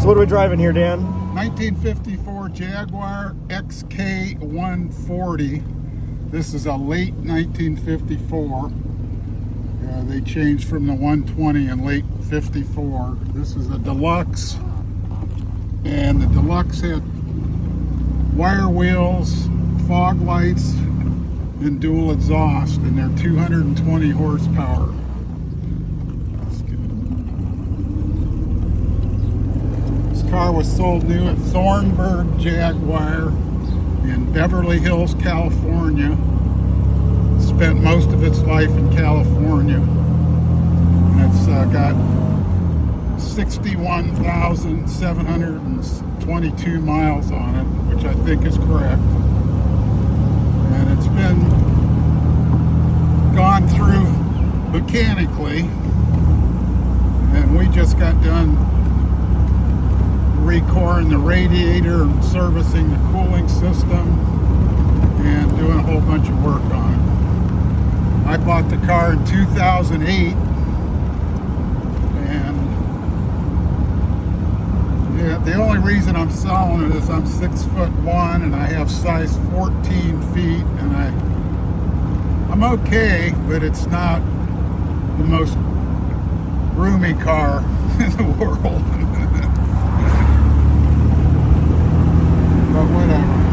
So what are we driving here, Dan? 1954 Jaguar XK140. This is a late 1954. They changed from the 120 in late 54. This is a deluxe, and the deluxe had wire wheels, fog lights, and dual exhaust, and they're 220 horsepower. This car was sold new at Thornburg Jaguar in Beverly Hills, California. Spent most of its life in California. And it's got 61,722 miles on it, which I think is correct. And it's been gone through mechanically, and we just got done recoring the radiator and servicing the cooling system and doing a whole bunch of work on it. I bought the car in 2008, and yeah, the only reason I'm selling it is I'm 6'1" and I have size 14 feet, and I'm okay, but it's not the most roomy car in the world. But whatever.